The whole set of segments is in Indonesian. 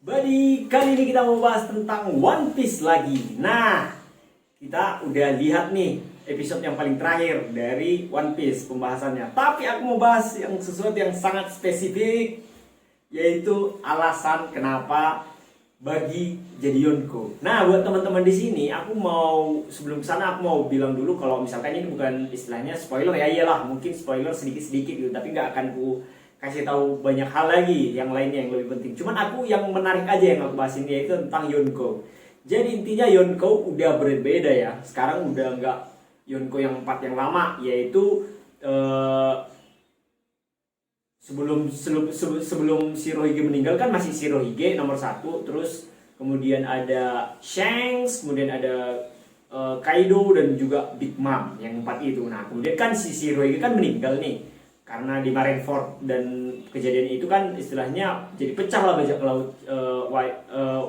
Buddy, kali ini kita mau bahas tentang One Piece lagi. Nah, kita udah lihat nih episode yang paling terakhir dari One Piece pembahasannya. Tapi aku mau bahas yang sesuatu yang sangat spesifik, yaitu alasan kenapa bagi jadi Yonko. Nah, buat teman-teman di sini, aku mau sebelum kesana aku mau bilang dulu kalau misalkan ini bukan istilahnya spoiler ya, iyalah mungkin spoiler sedikit-sedikit gitu, tapi nggak akan ku kasih tahu banyak hal lagi yang lainnya yang lebih penting. Cuman aku yang menarik aja yang aku bahas ini yaitu tentang Yonko. Jadi intinya Yonko udah berbeda ya. Sekarang udah nggak Yonko yang 4 yang lama, yaitu sebelum Shirohige meninggal kan masih Shirohige nomor 1, terus kemudian ada Shanks, kemudian ada Kaido dan juga Big Mom yang 4 itu. Nah, kemudian kan si Shirohige kan meninggal nih karena di Marineford, dan kejadian itu kan istilahnya jadi pecah lah bajak laut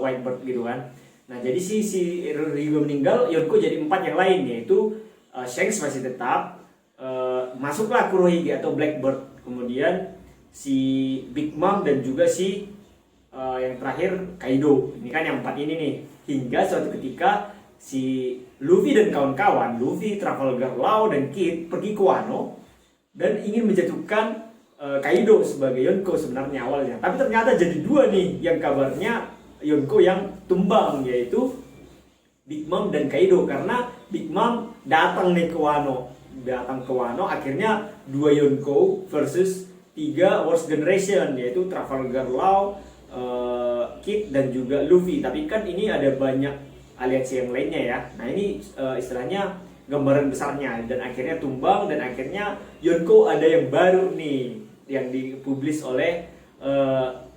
Whitebird gitu kan. Nah, jadi si Shirohige meninggal, Yonko jadi 4 yang lain, yaitu Shanks masih tetap, masuklah Kurohige atau Blackbird, kemudian si Big Mom dan juga si yang terakhir Kaido. Ini kan yang 4 ini nih. Hingga suatu ketika si Luffy dan kawan-kawan, Luffy, Trafalgar Law dan Kid pergi ke Wano dan ingin menjatuhkan Kaido sebagai Yonko sebenarnya awalnya. Tapi ternyata jadi 2 nih yang kabarnya Yonko yang tumbang, yaitu Big Mom dan Kaido, karena Big Mom datang nih ke Wano. Datang ke Wano, akhirnya 2 Yonko versus 3 Worst Generation, yaitu Trafalgar Law, Kid dan juga Luffy. Tapi kan ini ada banyak aliansi yang lainnya ya. Nah, ini istilahnya gambaran besarnya, dan akhirnya tumbang, dan akhirnya Yonko ada yang baru nih yang dipublish oleh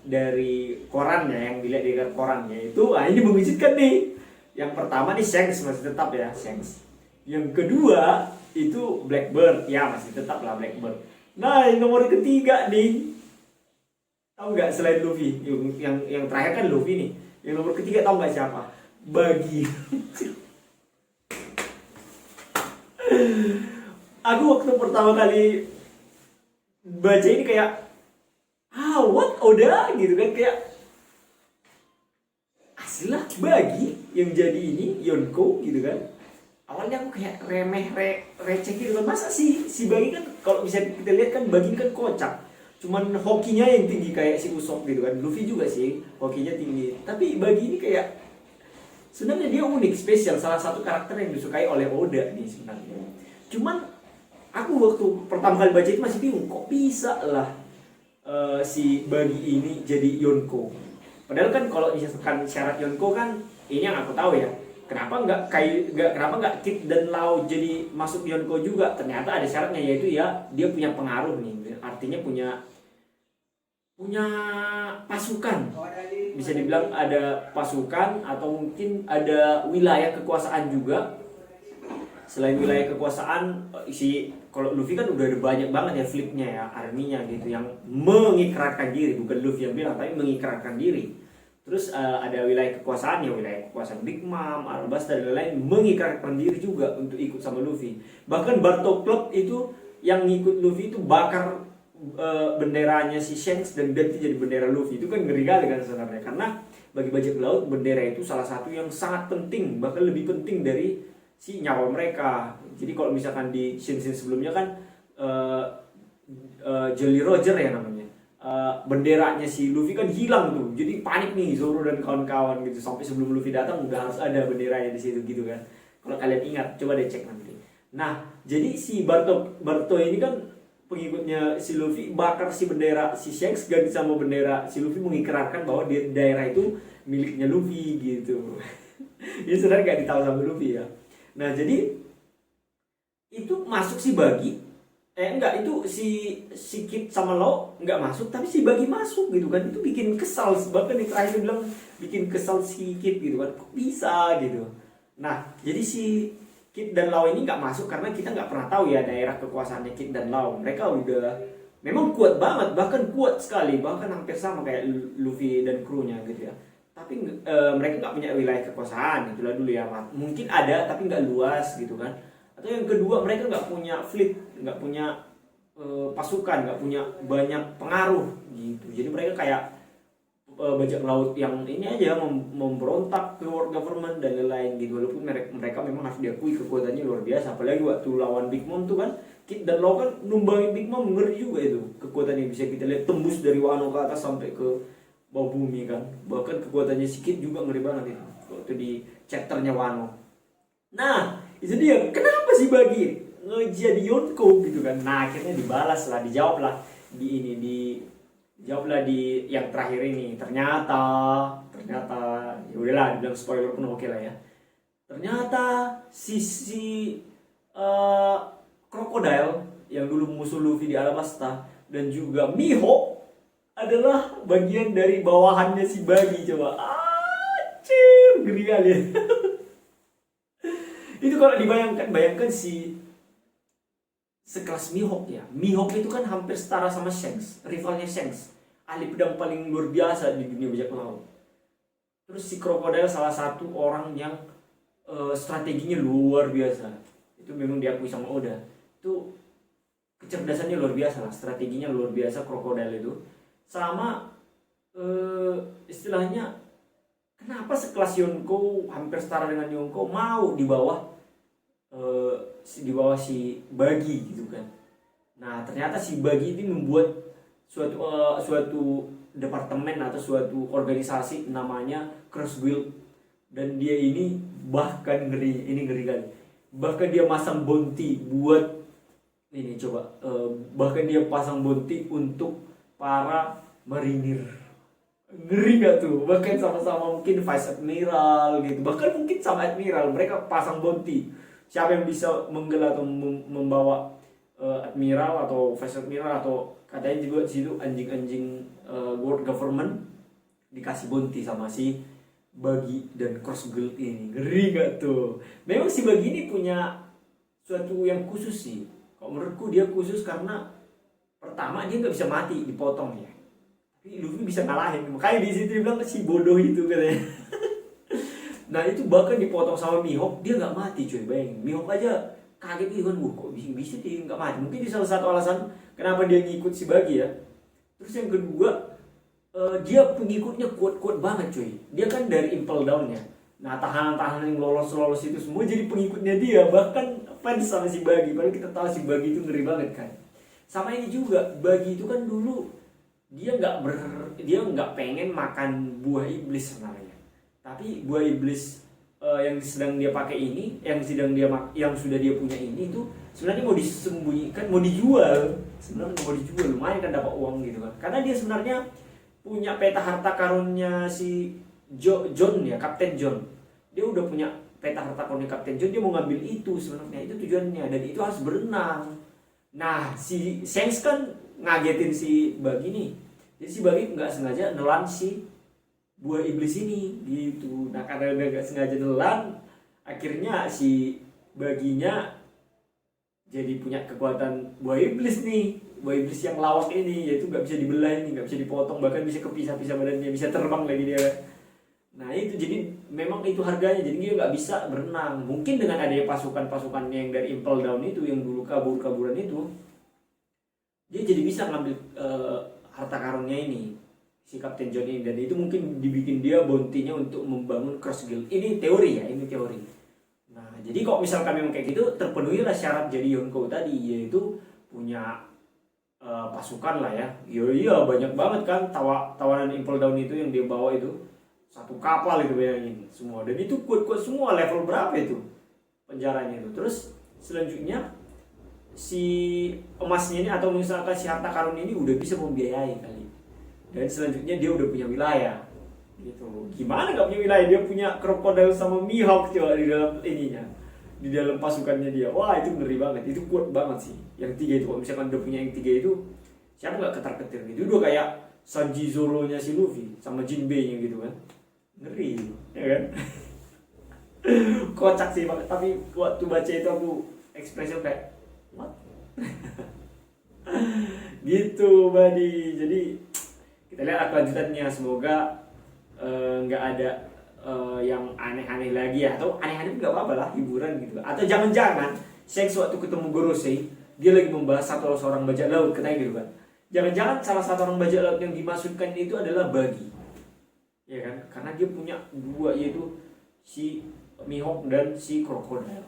dari koran ya, yang dilihat dari koran, yaitu ini mengejutkan nih. Yang pertama nih Shanks masih tetap ya, Shanks. Yang kedua itu Blackbird, ya masih tetap lah Blackbird. Nah, yang nomor ketiga nih, tahu nggak selain Luffy? Yang terakhir kan Luffy nih. Yang nomor ketiga tahu nggak siapa? Bagi. Aku waktu pertama kali baca ini kayak, what Oda gitu kan, kayak aslilah Bagi yang jadi ini Yonko gitu kan. Awalnya aku kayak receh gitu kan, masa si Bagi kan kalau bisa kita lihat kan Bagi kan kocak, cuman hokinya yang tinggi kayak si Usopp gitu kan. Luffy juga sih hokinya tinggi, tapi Bagi ini kayak sebenarnya dia unik, spesial, salah satu karakter yang disukai oleh Oda nih sebenarnya. Cuman aku waktu pertama kali baca itu masih bingung, kok bisa lah si Bagi ini jadi Yonko. Padahal kan kalau misalkan syarat Yonko kan ini yang aku tahu ya. Kenapa nggak Kid dan Law jadi masuk Yonko juga? Ternyata ada syaratnya, yaitu ya dia punya pengaruh nih. Artinya punya pasukan. Bisa dibilang ada pasukan atau mungkin ada wilayah kekuasaan juga. Selain wilayah kekuasaan, kalau Luffy kan udah ada banyak banget ya flipnya ya, arminya gitu, yang mengikrarkan diri, bukan Luffy yang bilang tapi mengikrarkan diri. Terus ada wilayah kekuasaan ya, wilayah kekuasaan Big Mom, Alabasta dan lain-lain mengikrarkan diri juga untuk ikut sama Luffy. Bahkan Barto Club itu yang ngikut Luffy itu bakar benderanya si Shanks dan ganti jadi bendera Luffy. Itu kan ngeri kali kan sebenarnya, karena bagi bajak laut bendera itu salah satu yang sangat penting, bahkan lebih penting dari si nyawa mereka. Jadi kalau misalkan di scene-scene sebelumnya kan Jolly Roger ya namanya, benderanya si Luffy kan hilang tuh, jadi panik nih Zoro dan kawan-kawan gitu, sampai sebelum Luffy datang udah harus ada benderanya di situ gitu kan. Kalau kalian ingat, coba deh cek nanti. Nah, jadi si Barto ini kan pengikutnya si Luffy, bakar si bendera si Shanks ganti sama bendera si Luffy, mengikrarkan bahwa di daerah itu miliknya Luffy gitu. Ini sebenarnya gak ditahu sama Luffy ya. Nah, jadi itu masuk si Bagi, itu si Kid sama Law nggak masuk, tapi si Bagi masuk gitu kan. Itu bikin kesal, bahkan di terakhir bilang bikin kesal si Kid gitu kan, kok bisa gitu. Nah, jadi si Kid dan Law ini nggak masuk karena kita nggak pernah tahu ya daerah kekuasaannya Kid dan Law. Mereka udah memang kuat banget, bahkan kuat sekali, bahkan hampir sama kayak Luffy dan krunya gitu ya. Tapi mereka nggak punya wilayah kekuasaan, itulah dulu ya. Mungkin ada tapi nggak luas gitu kan. Atau yang kedua, mereka nggak punya fleet, nggak punya pasukan, nggak punya banyak pengaruh gitu. Jadi mereka kayak bajak laut yang ini aja memberontak ke world government dan lain-lain gitu, walaupun mereka memang harus diakui kekuatannya luar biasa, apalagi waktu lawan Big Mom tuh kan, Kid dan Law kan numbangin Big Mom, ngeri juga itu kekuatannya, bisa kita lihat tembus dari Wano ke atas sampai ke bawah bumi kan, bahkan kekuatannya si Kid juga ngeri banget itu waktu di chapternya Wano. Nah itu dia kenapa sih bagi ngejadi Yonko gitu kan. Nah akhirnya dibalas lah, dijawab lah dijawablah di yang terakhir ini. Ternyata ya udahlah dibilang spoiler pun oke lah ya. Ternyata sisi Crocodile yang dulu musuh Luffy di Alabasta dan juga Mihawk adalah bagian dari bawahannya si Buggy. Coba acir, ngeri kali ya. Itu kalau bayangkan si sekelas Mihawk ya. Mihawk itu kan hampir setara sama Shanks, rivalnya Shanks, ahli pedang paling luar biasa di dunia bajak laut. Terus si Crocodile salah satu orang yang strateginya luar biasa. Itu memang diakui sama Oda. Itu kecerdasannya luar biasa lah, strateginya luar biasa Crocodile itu. Sama istilahnya kenapa sekelas Yonko hampir setara dengan Yonko mau di bawah si Buggy gitu kan. Nah ternyata si Buggy ini membuat suatu departemen atau suatu organisasi namanya Cross Guild, dan dia ini bahkan ngeri kali, bahkan dia masang bounty buat ini bahkan dia pasang bounty untuk para marinir. Ngeri gak tuh? Bahkan sama-sama mungkin Vice Admiral gitu, bahkan mungkin sama Admiral mereka pasang bounty. Siapa yang bisa menggelar atau membawa Admiral atau Vice Admiral, atau katanya juga di situ anjing-anjing world government dikasih bounty sama si Buggy dan Cross Guild ini. Ngeri gak tuh? Memang si Buggy ini punya suatu yang khusus sih. Kalau menurutku dia khusus karena pertama dia nggak bisa mati, dipotong ya. Tapi Luffy bisa ngalahin. Makanya di situ dibilang si bodoh itu katanya. Nah itu bahkan dipotong sama Mihawk, dia nggak mati cuy, bayangin. Mihawk aja kaget gitu kan, kok bisa dia nggak mati. Mungkin di salah satu alasan kenapa dia ngikut si Buggy ya. Terus yang kedua, dia pengikutnya kuat-kuat banget cuy. Dia kan dari Impel Down ya. Nah tahanan-tahanan yang lolos itu semua jadi pengikutnya dia. Bahkan fans sama si Buggy. Padahal kita tahu si Buggy itu ngeri banget kan. Sama ini juga, Buggy itu kan dulu dia nggak pengen makan buah iblis sebenarnya. Tapi buah iblis yang sedang dia pakai ini, yang sudah dia punya ini itu sebenarnya mau disembunyikan, mau dijual. Sebenarnya mau dijual, lumayan kan dapat uang gitu kan. Karena dia sebenarnya punya peta harta karunnya si John ya, Kapten John. Dia udah punya peta harta karunnya Kapten John, dia mau ngambil itu sebenarnya, itu tujuannya, dan itu harus berenang. Nah, si Shanks kan ngagetin si Buggy nih. Jadi si Buggy nggak sengaja nelan si buah iblis ini gitu. Nah karena udah gak sengaja nelan, akhirnya si Buggy-nya jadi punya kekuatan buah iblis nih, buah iblis yang lawak ini, yaitu gak bisa dibelah ini, gak bisa dipotong, bahkan bisa kepisah-pisah badannya, bisa terbang lagi dia. Nah itu jadi memang itu harganya, jadi dia gak bisa berenang. Mungkin dengan adanya pasukan-pasukannya yang dari Impel Down itu, yang dulu kabur-kaburan itu, dia jadi bisa ngambil harta karunnya ini, si Kapten John ini, dan itu mungkin dibikin dia bounty-nya untuk membangun Cross Guild. Ini teori ya, ini teori. Nah, jadi kalau misalkan memang kayak gitu, terpenuhilah syarat jadi Yonko tadi, yaitu punya pasukan lah ya. Iya banyak banget kan tawanan Impel Down itu yang dia bawa itu. Satu kapal itu bayangin semua, dan itu kuat-kuat semua. Level berapa itu penjaranya itu. Terus selanjutnya si emasnya ini atau misalkan si harta karun ini udah bisa membiayai kali. Dan selanjutnya dia udah punya wilayah gitu. Gimana gak punya wilayah? Dia punya Crocodile sama Mihawk coba di dalam ininya, di dalam pasukannya dia. Wah itu ngeri banget, itu kuat banget sih yang tiga itu. Kalau misalkan udah punya yang tiga itu, siapa gak ketar-ketir gitu. Itu udah kayak Sanji Zoro nya si Luffy sama Jinbei nya gitu kan. Ngeri ya kan. Kocak sih banget. Tapi waktu baca itu aku ekspresi kayak what? Gitu buddy. Jadi kita lihat kelanjutannya, semoga nggak ada yang aneh-aneh lagi ya, atau aneh-aneh nggak apa-apa lah, hiburan gitu. Atau jangan-jangan Shanks waktu ketemu Gorosei dia lagi membahas satu seorang bajak laut katanya gitu kan. Jangan-jangan salah satu orang bajak laut yang dimaksudkan itu adalah Buggy. ya kan? Karena dia punya dua, yaitu si Mihawk dan si Crocodile.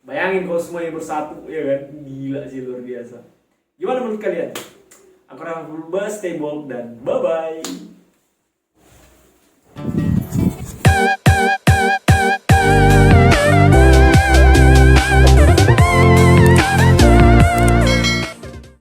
Bayangin kalau semuanya bersatu, ya kan? Gila sih, luar biasa. Gimana menurut kalian? Aku Rahman Purba, stay bold dan bye-bye.